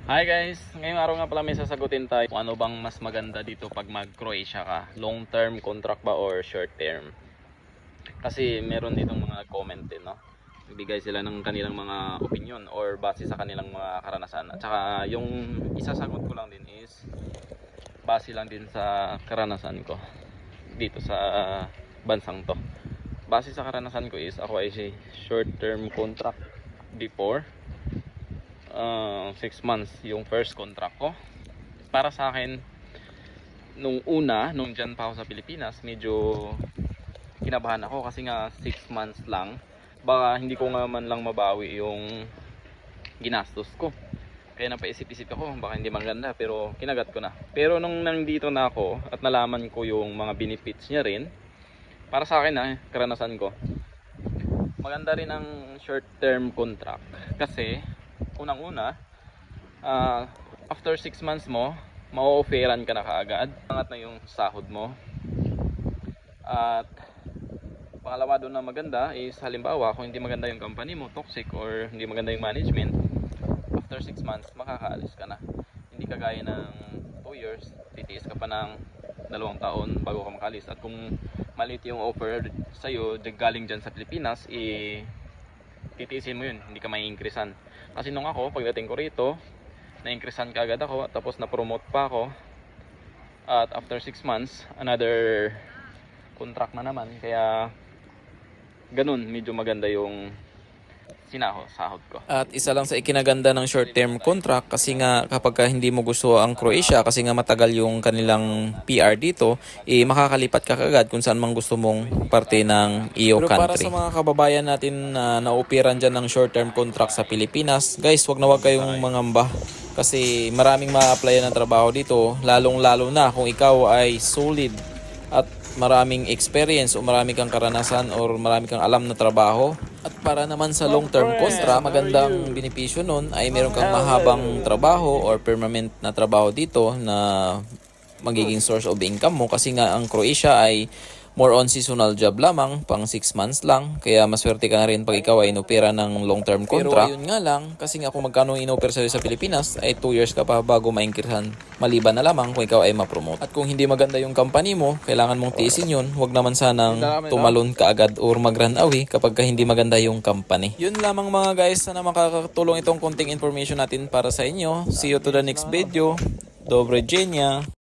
Hi guys! Ngayong araw nga pala may sasagutin tayo kung ano bang mas maganda dito pag mag-Croatia ka. Long term contract ba or short term? Kasi meron ditong mga comment din, no? Bibigay sila ng kanilang mga opinion or base sa kanilang mga karanasan. At saka yung isasagot ko lang din is base lang din sa karanasan ko dito sa bansang to. Base sa karanasan ko is ako ay short term contract before 6 months yung first contract ko. Para sa akin nung dyan pa ako sa Pilipinas, medyo kinabahan ako kasi nga 6 months lang, baka hindi ko nga man lang mabawi yung ginastos ko. Kaya napaisip-isip ako, baka hindi maganda, pero kinagat ko na. Pero nung nandito na ako at nalaman ko yung mga benefits niya rin, para sa akin karanasan ko, maganda rin ang short term contract. Kasi unang-una, after 6 months mo, ma-offeran ka na kaagad. Angat na yung sahod mo. At pangalawa doon na maganda is halimbawa kung hindi maganda yung company mo, toxic or hindi maganda yung management, after 6 months makakaalis ka na. Hindi kagaya ng 2 years, titiis ka pa ng 2 taon bago ka makalis. At kung maliit yung offer sa'yo galing dyan sa Pilipinas, titiisin mo yun, hindi ka mai-increasean. Kasi nung ako, pagdating ko rito, na-increasean ka agad ako, tapos na-promote pa ako. At after 6 months, another contract na naman. Kaya ganun, medyo maganda yung sahod ko. At isa lang sa ikinaganda ng short-term contract kasi nga kapag hindi mo gusto ang Croatia kasi nga matagal yung kanilang PR dito, makakalipat ka kagad kung saan mang gusto mong parte ng iyo country. Pero para sa mga kababayan natin na naupiran dyan ng short-term contract sa Pilipinas, guys, wag na wag kayong mangamba. Kasi maraming ma-applyan ng trabaho dito, lalong-lalo na kung ikaw ay solid at maraming experience o marami kang karanasan or marami kang alam na trabaho. At para naman sa long-term contract, magandang benepisyo nun ay meron kang mahabang trabaho or permanent na trabaho dito na magiging source of income mo kasi nga ang Croatia ay more on seasonal job lamang, pang 6 months lang. Kaya maswerte ka na rin pag ikaw ay inopera ng long-term contract. Pero ayun nga lang, kasi nga kung magkano inopera sa'yo sa Pilipinas, ay 2 years ka pa bago ma-increasehan. Maliban na lamang kung ikaw ay ma-promote. At kung hindi maganda yung company mo, kailangan mong tiisin yun. Huwag naman sanang tumalon ka agad or mag-run away kapag hindi maganda yung company. Yun lamang mga guys, sana makakatulong itong konting information natin para sa inyo. See you to the next video. Dobre dzienia!